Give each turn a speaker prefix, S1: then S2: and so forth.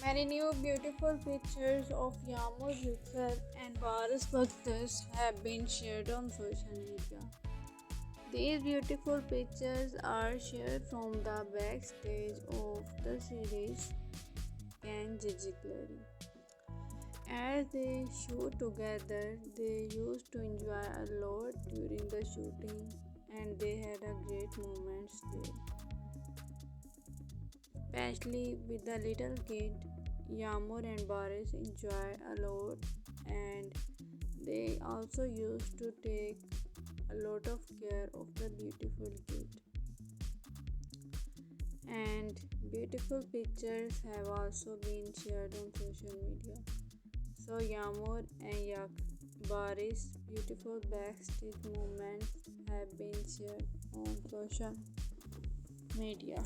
S1: Many new beautiful pictures of Yagmur, Yuksel and Baris Baktas have been shared on social media. These beautiful pictures are shared from the backstage of the series Çiçekleri. As they shoot together, they used to enjoy a lot during the shooting and they had a great moments there. Especially with the little kid, Yamur and Baris enjoy a lot and they also used to take a lot of care of the beautiful kid. And beautiful pictures have also been shared on social media. So Yamur and Baris' beautiful backstage moments have been shared on social media.